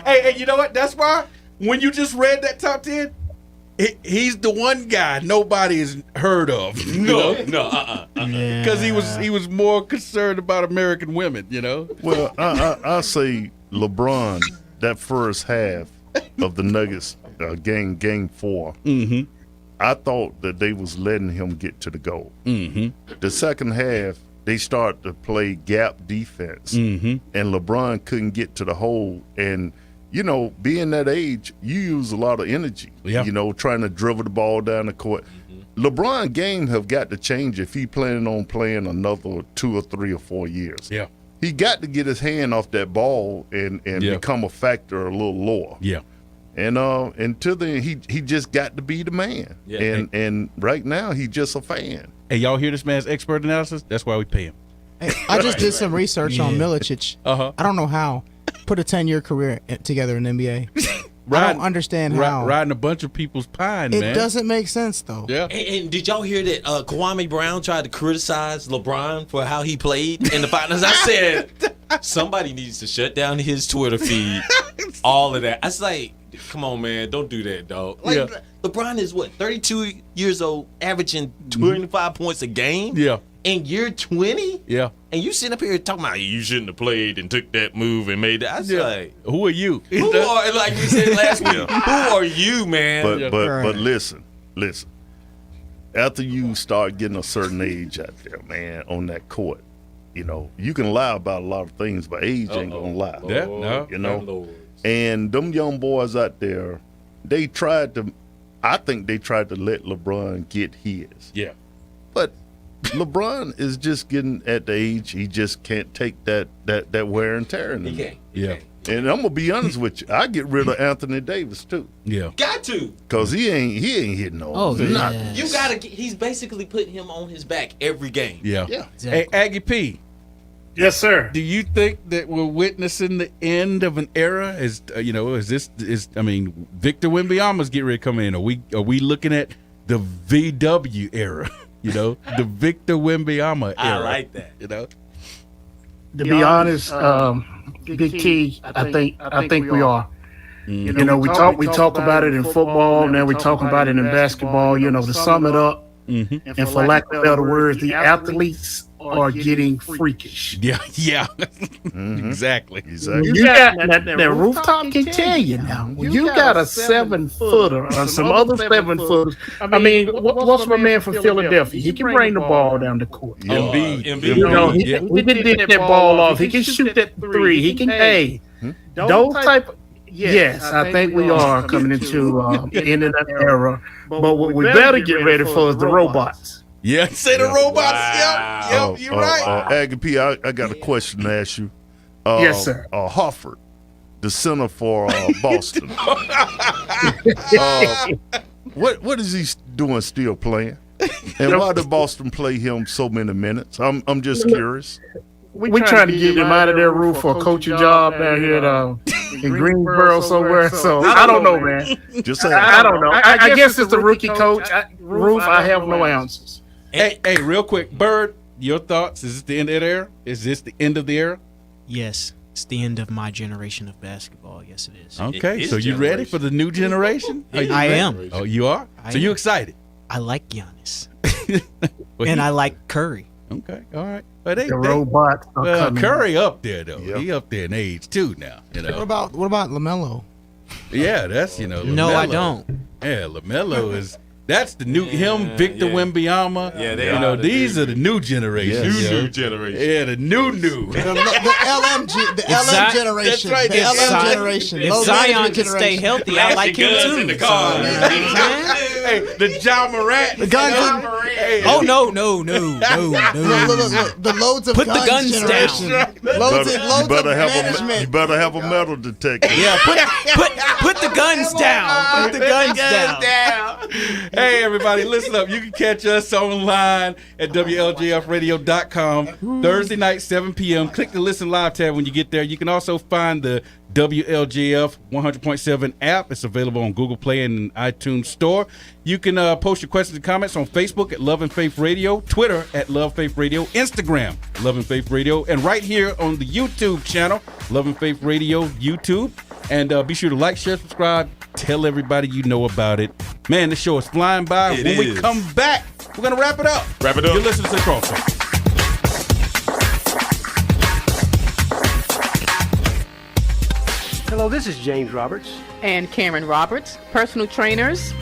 hey, you know what? That's why when you just read that top 10, he's the one guy nobody has heard of. Because he was more concerned about American women, Well, I say LeBron, that first half of the Nuggets game 4. I thought that they was letting him get to the goal. The second half, they started to play gap defense, and LeBron couldn't get to the hole. And, being that age, you use a lot of energy, trying to dribble the ball down the court. LeBron game have got to change if he planning on playing another 2 or 3 or 4 years. Yeah. He got to get his hand off that ball and become a factor a little lower. Yeah. And until then, he just got to be the man. Yeah. And right now, he's just a fan. Hey, y'all hear this man's expert analysis? That's why we pay him. Hey, I just did some research on Milicic. I don't know how. Put a 10-year career together in the NBA. I don't understand how. Riding a bunch of people's pine, man. It doesn't make sense, though. Yeah. And did y'all hear that Kwame Brown tried to criticize LeBron for how he played in the finals? I said, somebody needs to shut down his Twitter feed, all of that. I was like, come on, man, don't do that, dog. LeBron is 32 years old, averaging 25 points a game? Yeah. in year 20? Yeah. And you sitting up here talking about you shouldn't have played and took that move and made that. I was like, who are you? Who are, like you said last week, who are you, man? But listen. After you start getting a certain age out there, man, on that court, you know, you can lie about a lot of things, but age ain't gonna lie. Yeah, no. You know? And them young boys out there, I think they tried to let LeBron get his. Yeah. But LeBron is just getting at the age he just can't take that wear and tear anymore. He can't. Yeah. And I'm gonna be honest with you, I get rid of Anthony Davis too. Yeah. Got to. Cause he ain't hitting no. Nothing. You gotta. He's basically putting him on his back every game. Yeah. Yeah. Exactly. Hey, Aggie P. Yes, sir. Do you think that we're witnessing the end of an era? Victor Wembanyama's getting ready to come in. Are we looking at the VW era? You know, the Victor Wembanyama era. I like that. You know. To be honest, Big T, I think we are. You know, we talk about it in football, now we talk about it in basketball. You know, to sum it up, and for lack of better words, the athletes are getting freakish. Yeah. Exactly. You got that rooftop can tell you now. When you got a 7-footer or some other 7-footers. I mean, what's my man from Philadelphia? He can bring the ball down the court. Embiid. You know, he can dig that ball off. He can shoot that three. He can those type. Yes, I think we are coming into the end of that era. But what we better get ready for is the robots. Yeah, say the robots. Yep, you're right. Aggie P, I got a question to ask you. Yes, sir. Hartford, the center for Boston. What is he doing still playing? And why did Boston play him so many minutes? I'm just curious. We trying to get him out of their roof for a coaching job down here in Greensboro somewhere. So I don't know, man. Just saying. I don't know. I guess it's the rookie coach. Roof, I have no answers. Hey, real quick, Bird, your thoughts? Is this the end of the era? Is this the end of the era? Yes, it's the end of my generation of basketball. Yes, it is. Okay, so you ready for the new generation? I am. Oh, you are? So you excited? I like Giannis. And I like Curry. Okay, all right. But the robots are coming. Curry up there, though. Yep. He up there in age, too, now. You know? What about LaMelo? Yeah, that's, LaMelo. No, I don't. Yeah, LaMelo is... That's the new Victor Wembanyama. Yeah, they are. These are the new generation. New generation. Yeah, the new. The LM generation. That's right. The LM generation. If Zion can stay healthy, I like him too. In the car. Hey, the John Morant. The guns. Oh no. The loads of Put the guns generation. down. Loads of management. You better have a metal detector. Yeah, put the guns down. Put the guns down. Hey, everybody, listen up. You can catch us online at WLJFradio.com Thursday night, 7 p.m. Click the Listen Live tab when you get there. You can also find the WLJF 100.7 app. It's available on Google Play and iTunes Store. You can post your questions and comments on Facebook at Love and Faith Radio, Twitter at Love Faith Radio, Instagram, Love and Faith Radio, and right here on the YouTube channel, Love and Faith Radio YouTube. And be sure to like, share, subscribe. Tell everybody you know about it. Man, the show is flying by. When we come back, we're going to wrap it up. Wrap it up. You're listening to the Crossover. Hello, this is James Roberts. And Cameron Roberts, personal trainers,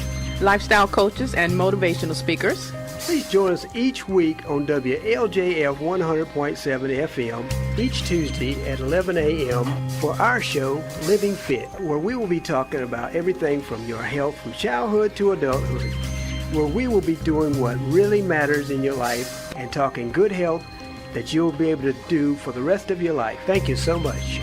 lifestyle coaches, and motivational speakers. Please join us each week on WLJF 100.7 FM each Tuesday at 11 a.m. for our show, Living Fit, where we will be talking about everything from your health from childhood to adulthood, where we will be doing what really matters in your life and talking good health that you'll be able to do for the rest of your life. Thank you so much.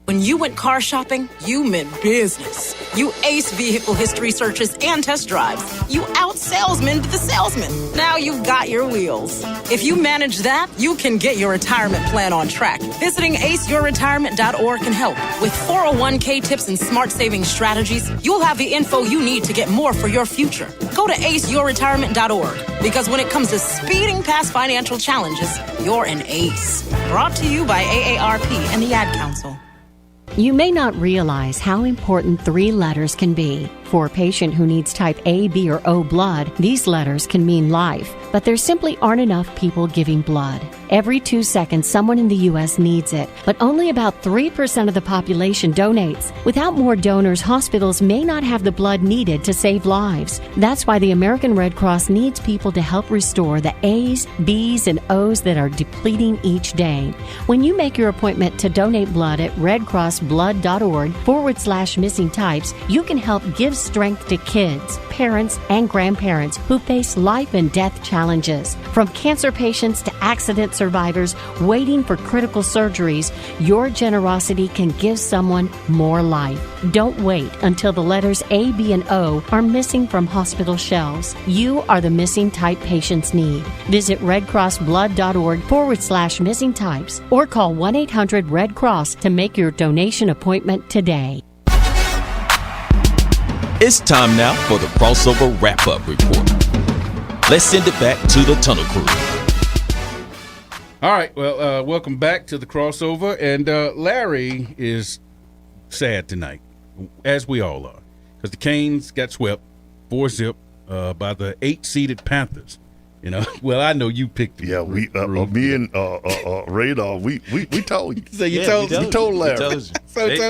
When you went car shopping, you meant business. You aced vehicle history searches and test drives. You out-salesmaned the salesman. Now you've got your wheels. If you manage that, you can get your retirement plan on track. Visiting aceyourretirement.org can help. With 401k tips and smart saving strategies, you'll have the info you need to get more for your future. Go to aceyourretirement.org, because when it comes to speeding past financial challenges, you're an ace. Brought to you by AARP and the Ad Council. You may not realize how important 3 letters can be. For a patient who needs type A, B, or O blood, these letters can mean life, but there simply aren't enough people giving blood. Every 2 seconds, someone in the U.S. needs it, but only about 3% of the population donates. Without more donors, hospitals may not have the blood needed to save lives. That's why the American Red Cross needs people to help restore the A's, B's, and O's that are depleting each day. When you make your appointment to donate blood at redcrossblood.org/missing types, you can help give strength to kids, parents, and grandparents who face life and death challenges. From cancer patients to accident survivors waiting for critical surgeries, your generosity can give someone more life. Don't wait until the letters A, B, and O are missing from hospital shelves. You are the missing type patients need. Visit redcrossblood.org/missing types or call 1-800-RED-CROSS to make your donation appointment today. It's time now for the crossover wrap-up report. Let's send it back to the Tunnel Crew. All right, well, welcome back to the crossover. And Larry is sad tonight, as we all are, because the Canes got swept 4-0 by the 8-seeded Panthers. You know, well, I know you picked them. Yeah, me and Radar, we told you. So you told Larry.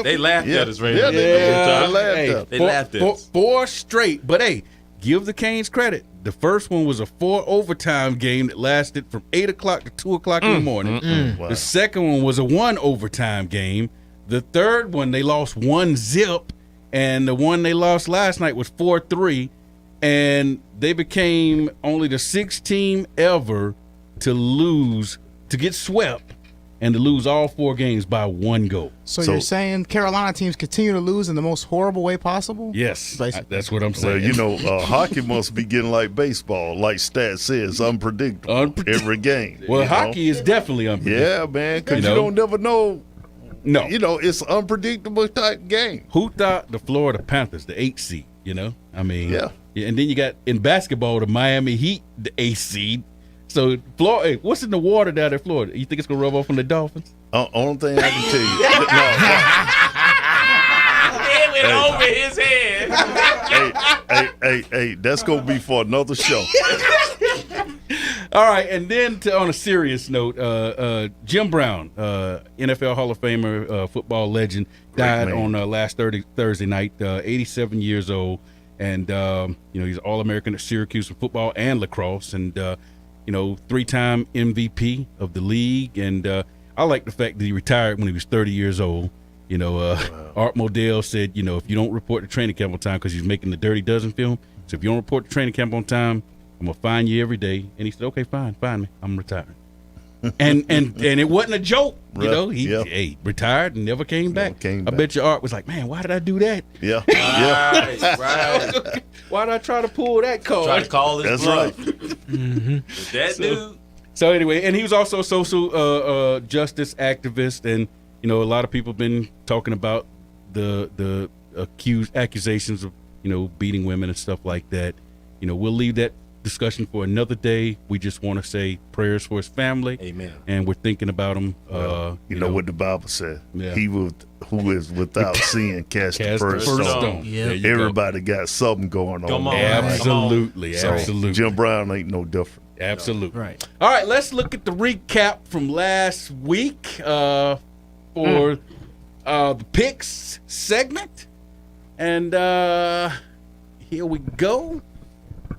They laughed at us, Radar. Yeah, they laughed They laughed at us. 4 straight, but hey, give the Canes credit. The first one was a 4 overtime game that lasted from 8 o'clock to 2 o'clock in the morning. Wow. The second one was a 1 overtime game. The third one, they lost 1-0, and the one they lost last night was 4-3. And they became only the 6th team ever to get swept, and to lose all 4 games by 1 goal. So you're saying Carolina teams continue to lose in the most horrible way possible? Yes, Basically. that's what I'm saying. Well, you know, hockey must be getting like baseball, like Stats says, unpredictable every game. Well, hockey is definitely unpredictable. Yeah, man, because you don't never know. No. You know, it's an unpredictable type game. Who thought the Florida Panthers, the 8 seed, you know? I mean, yeah. And then you got, in basketball, the Miami Heat, the 8 seed. So, Florida, hey, what's in the water down there in Florida? You think it's going to rub off on the Dolphins? Only thing I can tell you. It went over his head. Hey, that's going to be for another show. All right, and then on a serious note, Jim Brown, NFL Hall of Famer, football legend, died on last Thursday night, 87 years old. And, he's All-American at Syracuse in football and lacrosse, and, 3-time MVP of the league. And I like the fact that he retired when he was 30 years old. Art Modell said, if you don't report to training camp on time, because he's making the Dirty Dozen film, so if you don't report to training camp on time, I'm going to fine you every day. And he said, okay, fine me. I'm retiring. and it wasn't a joke. He retired and never came back. I bet your Art was like, man, why did I do that? Yeah. Right. Why did I try to pull that card? Try to call his bluff. Right. Dude. So anyway, and he was also a social justice activist, and a lot of people have been talking about the accusations of beating women and stuff like that. We'll leave that discussion for another day. We just want to say prayers for his family. Amen. And we're thinking about him. You know what the Bible said. Yeah. He who is without sin cast the first stone. Yep. Everybody got something going on. Come on. Absolutely. So Absolutely. Jim Brown ain't no different. Absolutely. Right. All right, let's look at the recap from last week for the picks segment. And here we go.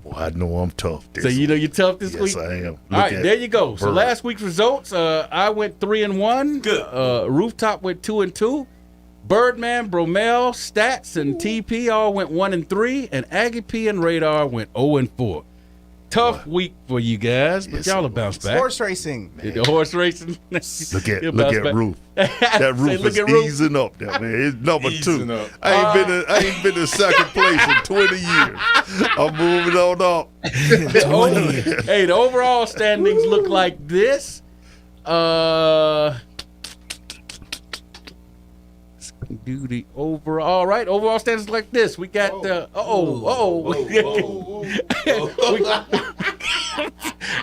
Well, I know I'm tough this So you're tough this week? Yes, I am. All right, there you go. So last week's results, I went 3-1. Good. Rooftop went 2-2. Birdman, Bromel, Stats, and TP all went 1-3, and Aggie P and Radar went 0-4. Tough week for you guys, but y'all will bounce back. Horse racing. The horse racing. Look at Roof. That Roof is easing up there, man. It's number 2. I ain't been in second place in 20 years. I'm moving on up. Hey, the overall standings look like this. Do the overall. All right, overall standings like this. We got all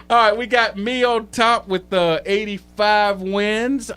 right, we got me on top with 85 wins.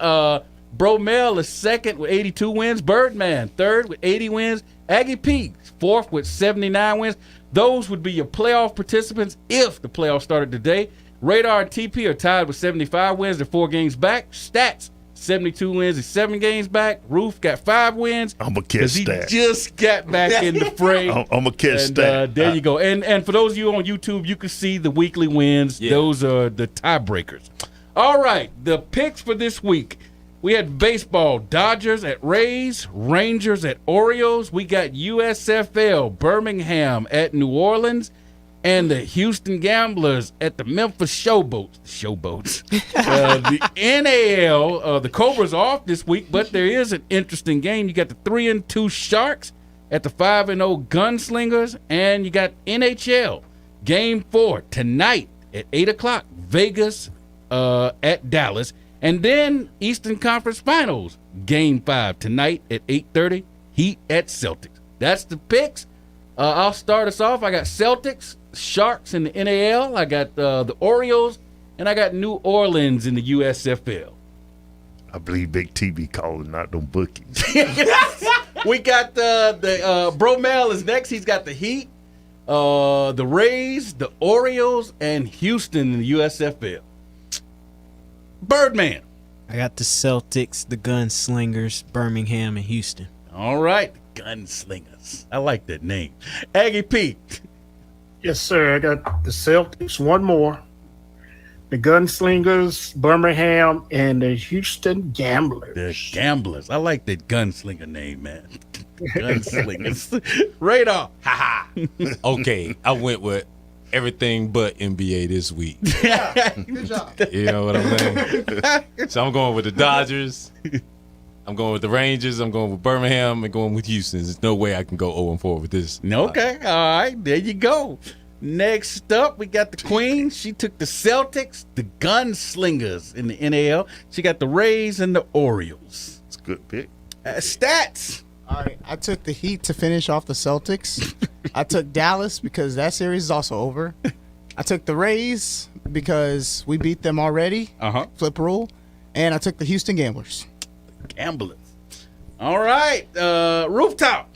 Bromell is second with 82 wins. Birdman third with 80 wins. Aggie P fourth with 79 wins. Those would be your playoff participants if the playoffs started today. Radar and TP are tied with 75 wins. They're 4 games back. Stats, 72 wins and 7 games back. Roof got 5 wins. I'm going to catch Stats. He just got back in the fray. I'm going to catch Stats. There you go. And for those of you on YouTube, you can see the weekly wins. Yeah. Those are the tiebreakers. All right, the picks for this week. We had baseball, Dodgers at Rays, Rangers at Orioles. We got USFL, Birmingham at New Orleans, and the Houston Gamblers at the Memphis Showboats. The NAL, the Cobras are off this week, but there is an interesting game. You got the 3-2 Sharks at the 5-0 Gunslingers, and you got NHL Game 4 tonight at 8 o'clock, Vegas at Dallas. And then Eastern Conference Finals, Game 5 tonight at 8:30, Heat at Celtics. That's the picks. I'll start us off. I got Celtics, Sharks in the NAL. I got the Orioles, and I got New Orleans in the USFL. I believe Big T be calling out them bookies. We got the Bromell is next. He's got the Heat, the Rays, the Orioles, and Houston in the USFL. Birdman. I got the Celtics, the Gunslingers, Birmingham, and Houston. All right, the Gunslingers. I like that name. Aggie P. Yes, sir. I got the Celtics, one more. The Gunslingers, Birmingham, and the Houston Gamblers. The Gamblers. I like that gunslinger name, man. Gunslingers. Radar. Ha ha. Okay, I went with everything but NBA this week. Good job. You know what I'm saying? So I'm going with the Dodgers. I'm going with the Rangers. I'm going with Birmingham and going with Houston. There's no way I can go 0-4 with this. Okay. All right. There you go. Next up, we got the Queen. She took the Celtics, the Gunslingers in the NAL. She got the Rays and the Orioles. It's a good pick. Stats. All right, I took the Heat to finish off the Celtics. I took Dallas because that series is also over. I took the Rays because we beat them already. Flip rule. And I took the Houston Gamblers. Gamblers. All right, Rooftop.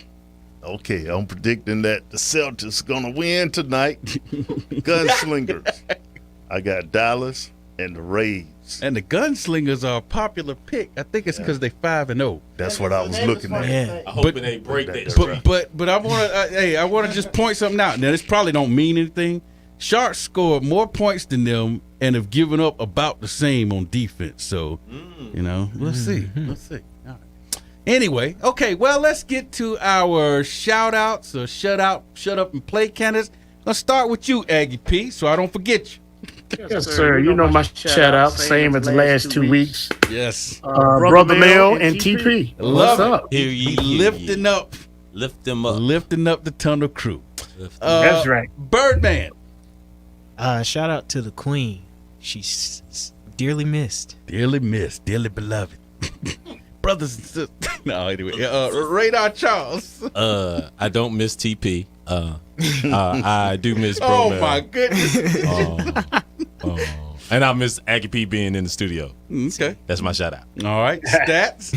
Okay, I'm predicting that the Celtics are going to win tonight. Gunslingers. I got Dallas and the Rays. And the Gunslingers are a popular pick. I think it's because they 5-0. That's what I was looking at. Yeah. I hope they break that. But I want to I want to just point something out. Now this probably don't mean anything. Sharks scored more points than them and have given up about the same on defense. So, you know, we'll see. All right. Anyway, okay, well, let's get to our shout-outs or shut up and play candidates. Let's start with you, Aggie P, so I don't forget you. Yes, sir. You know my shout-out, same as the last 2 weeks. Yes. Brother Mel and TP. Love What's it. up? He lifting up. Lift them up. Lifting up the Tunnel Crew. That's right. Birdman. Shout out to the Queen. She's dearly missed. Dearly missed. Dearly beloved. Brothers and sisters. No, anyway. Radar Charles. I don't miss TP. I do miss Oh, Bromell. my goodness. And I miss Aggie P being in the studio. Okay. That's my shout out. All right. Stats.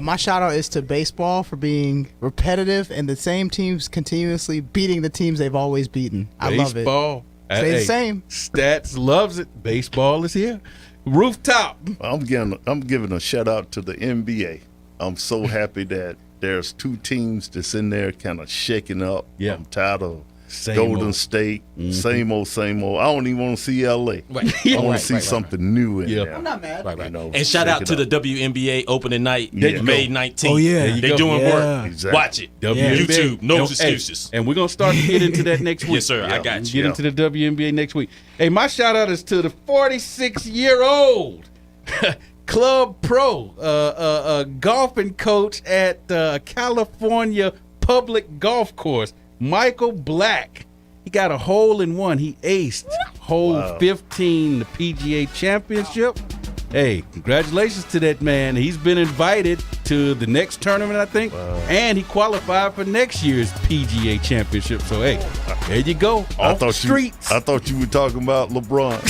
My shout out is to baseball for being repetitive and the same teams continuously beating the teams they've always beaten. I love it. Baseball. Stay the same. Stats loves it. Baseball is here. Rooftop. I'm giving a shout out to the NBA. I'm so happy that there's 2 teams that's in there kind of shaking up. Yeah. I'm tired of Same Golden old. State, same old. I don't even want to see LA. Right. I want to see something new in there. I'm not mad. Right. You know, And shout out shake to it the up. WNBA opening night, Yeah. May 19th. Oh, yeah. There you They go. doing Yeah. work. Exactly. Watch it. WNBA. YouTube, no And- excuses. And we're going to start to get into that next week. Yes, sir. I got you. Get into the WNBA next week. Hey, my shout out is to the 46-year-old Club Pro golfing coach at California Public Golf Course, Michael Black. He got a hole in one. He aced hole 15, the PGA Championship. Hey, congratulations to that man. He's been invited to the next tournament, I think, and he qualified for next year's PGA Championship. So, hey, there you go. I Off the thought streets. you were talking about LeBron.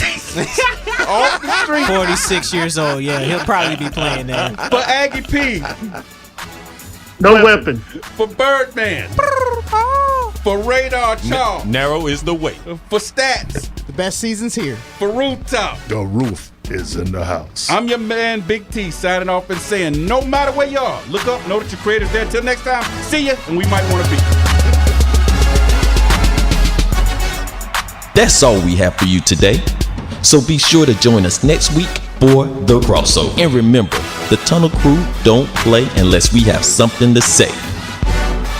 Off the street. 46 years old. Yeah, he'll probably be playing there. For Aggie P. No weapon. For Birdman. For Radar Charles. Narrow is the way. For Stats. The best season's here. For Rooftop. The roof is in the house. I'm your man, Big T, signing off and saying, no matter where you are, look up, know that your creator's there. Till next time, see ya, and we might want to be. That's all we have for you today. So be sure to join us next week for the crossover. And remember, the Tunnel Crew don't play unless we have something to say.